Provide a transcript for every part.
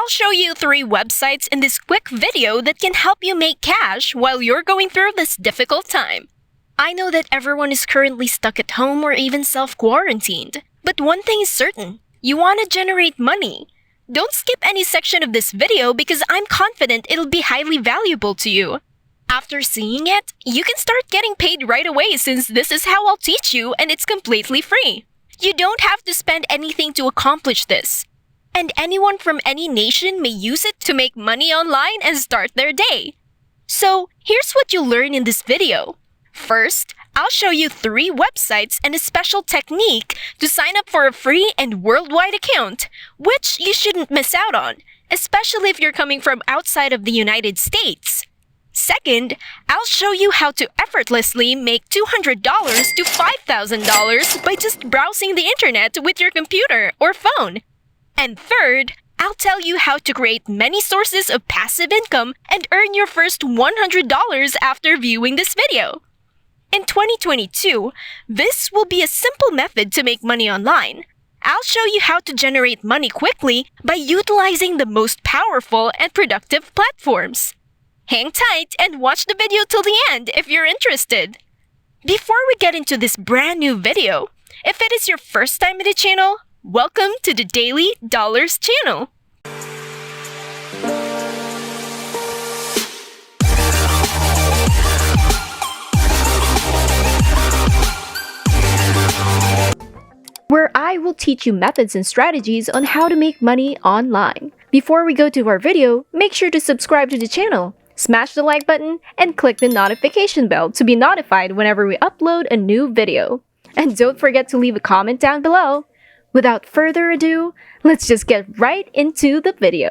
I'll show you 3 websites in this quick video that can help you make cash while you're going through this difficult time. I know that everyone is currently stuck at home or even self-quarantined, but one thing is certain, you want to generate money. Don't skip any section of this video because I'm confident it'll be highly valuable to you. After seeing it, you can start getting paid right away since this is how I'll teach you and it's completely free. You don't have to spend anything to accomplish this. And anyone from any nation may use it to make money online and start their day. So, here's what you'll learn in this video. First, I'll show you 3 websites and a special technique to sign up for a free and worldwide account, which you shouldn't miss out on, especially if you're coming from outside of the United States. Second, I'll show you how to effortlessly make $200 to $5,000 by just browsing the internet with your computer or phone. And third, I'll tell you how to create many sources of passive income and earn your first $100 after viewing this video. In 2022, this will be a simple method to make money online. I'll show you how to generate money quickly by utilizing the most powerful and productive platforms. Hang tight and watch the video till the end if you're interested. Before we get into this brand new video, if it is your first time in the channel, welcome to the Daily Dollars channel. Where I will teach you methods and strategies on how to make money online. Before we go to our video, make sure to subscribe to the channel, smash the like button, and click the notification bell to be notified whenever we upload a new video. And don't forget to leave a comment down below. Without further ado, let's just get right into the video.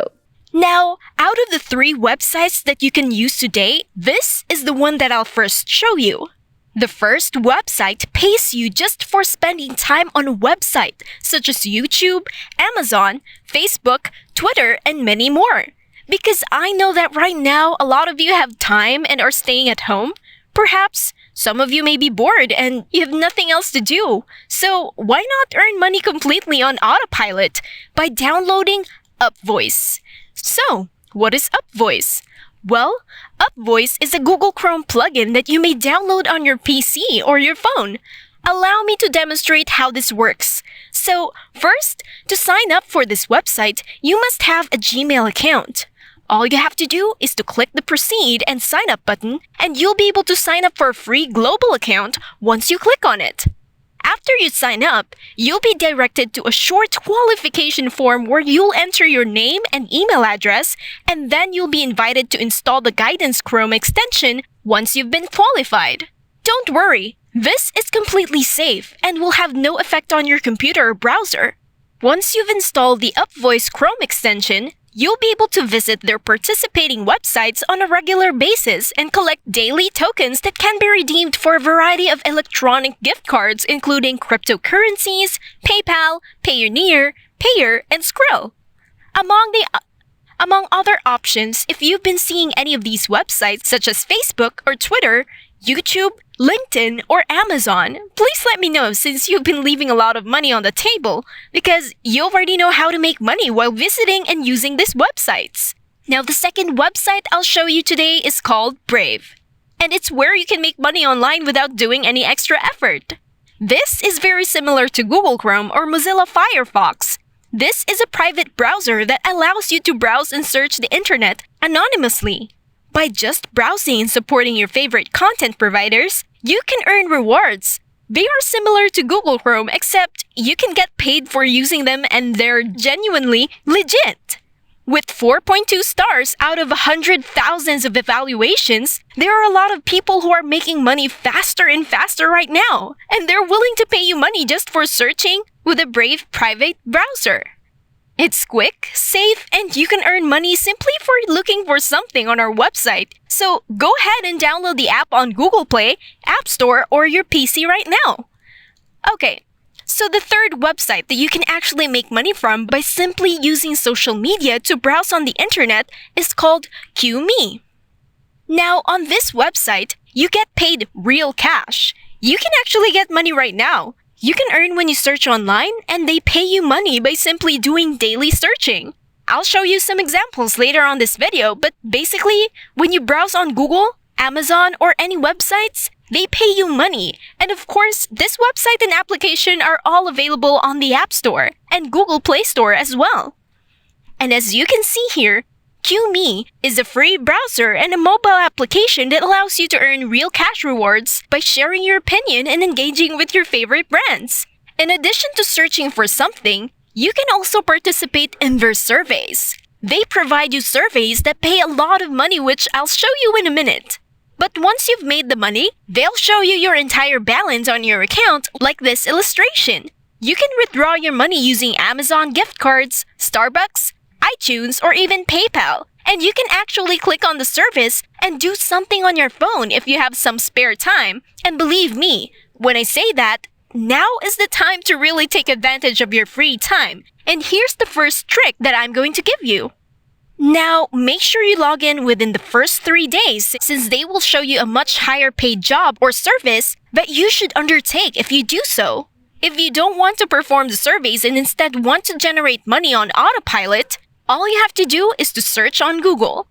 Now, out of the 3 websites that you can use today, this is the one that I'll first show you. The first website pays you just for spending time on a website, such as YouTube, Amazon, Facebook, Twitter, and many more. Because I know that right now, a lot of you have time and are staying at home. Perhaps some of you may be bored and you have nothing else to do. So why not earn money completely on autopilot by downloading Upvoice? So, what is Upvoice? Well, Upvoice is a Google Chrome plugin that you may download on your PC or your phone. Allow me to demonstrate how this works. So, first, to sign up for this website, you must have a Gmail account. All you have to do is to click the Proceed and Sign Up button, and you'll be able to sign up for a free global account once you click on it. After you sign up, you'll be directed to a short qualification form where you'll enter your name and email address, and then you'll be invited to install the Guidance Chrome extension once you've been qualified. Don't worry, this is completely safe and will have no effect on your computer or browser. Once you've installed the Upvoice Chrome extension, you'll be able to visit their participating websites on a regular basis and collect daily tokens that can be redeemed for a variety of electronic gift cards including cryptocurrencies, PayPal, Payoneer, Payer, and Skrill. Among other options, if you've been seeing any of these websites such as Facebook or Twitter, YouTube, LinkedIn, or Amazon, please let me know since you've been leaving a lot of money on the table because you already know how to make money while visiting and using these websites. Now, the second website I'll show you today is called Brave, and it's where you can make money online without doing any extra effort. This is very similar to Google Chrome or Mozilla Firefox. This is a private browser that allows you to browse and search the internet anonymously. By just browsing and supporting your favorite content providers, you can earn rewards. They are similar to Google Chrome except you can get paid for using them and they're genuinely legit. With 4.2 stars out of 100,000 of evaluations, there are a lot of people who are making money faster and faster right now, and they're willing to pay you money just for searching with a Brave private browser. It's quick, safe, and you can earn money simply for looking for something on our website. So go ahead and download the app on Google Play, App Store, or your PC right now. Okay, so the third website that you can actually make money from by simply using social media to browse on the internet is called Qme. Now, on this website, you get paid real cash. You can actually get money right now. You can earn when you search online, and they pay you money by simply doing daily searching. I'll show you some examples later on this video, but basically, when you browse on Google, Amazon, or any websites, they pay you money. And of course, this website and application are all available on the App Store and Google Play Store as well. And as you can see here, Qme is a free browser and a mobile application that allows you to earn real cash rewards by sharing your opinion and engaging with your favorite brands. In addition to searching for something, you can also participate in their surveys. They provide you surveys that pay a lot of money, which I'll show you in a minute. But once you've made the money, they'll show you your entire balance on your account like this illustration. You can withdraw your money using Amazon gift cards, Starbucks, iTunes, or even PayPal. And you can actually click on the service and do something on your phone if you have some spare time. And believe me, when I say that, now is the time to really take advantage of your free time. And here's the first trick that I'm going to give you. Now, make sure you log in within the first 3 days, since they will show you a much higher paid job or service that you should undertake if you do so. If you don't want to perform the surveys and instead want to generate money on autopilot, all you have to do is to search on Google.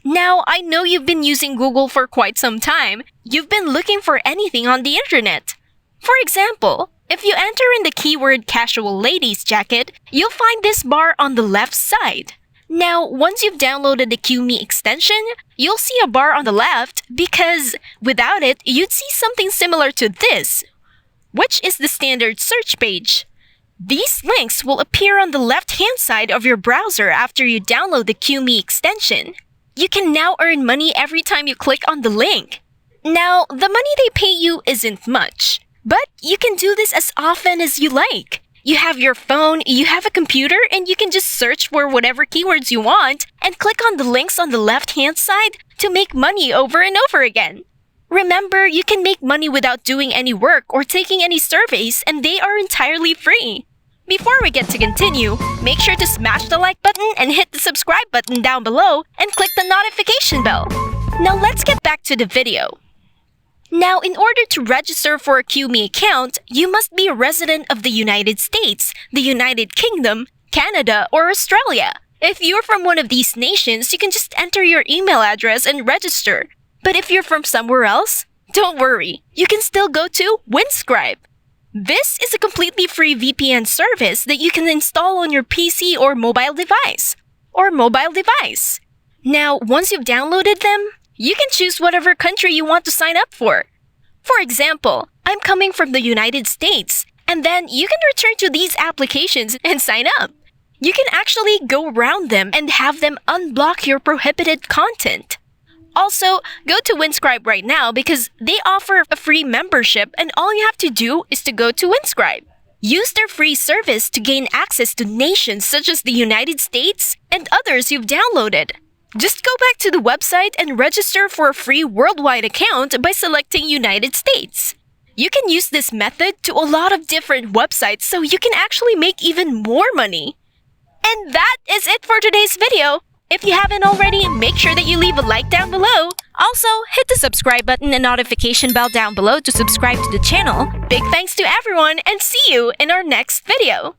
Now, I know you've been using Google for quite some time. You've been looking for anything on the internet. For example, if you enter in the keyword casual ladies jacket, you'll find this bar on the left side. Now, once you've downloaded the Qme extension, you'll see a bar on the left because without it, you'd see something similar to this, which is the standard search page. These links will appear on the left-hand side of your browser after you download the Qme extension. You can now earn money every time you click on the link. Now, the money they pay you isn't much, but you can do this as often as you like. You have your phone, you have a computer, and you can just search for whatever keywords you want and click on the links on the left-hand side to make money over and over again. Remember, you can make money without doing any work or taking any surveys, and they are entirely free. Before we get to continue, make sure to smash the like button and hit the subscribe button down below and click the notification bell. Now let's get back to the video. Now, in order to register for a Qme account, you must be a resident of the United States, the United Kingdom, Canada, or Australia. If you're from one of these nations, you can just enter your email address and register. But if you're from somewhere else, don't worry, you can still go to Winscribe. This is a completely free VPN service that you can install on your PC or mobile device. Now, once you've downloaded them, you can choose whatever country you want to sign up for. For example, I'm coming from the United States, and then you can return to these applications and sign up. You can actually go around them and have them unblock your prohibited content. Also, go to Winscribe right now because they offer a free membership, and all you have to do is to go to Winscribe. Use their free service to gain access to nations such as the United States and others you've downloaded. Just go back to the website and register for a free worldwide account by selecting United States. You can use this method to a lot of different websites so you can actually make even more money. And that is it for today's video. If you haven't already, make sure that you leave a like down below. Also, hit the subscribe button and notification bell down below to subscribe to the channel. Big thanks to everyone and see you in our next video.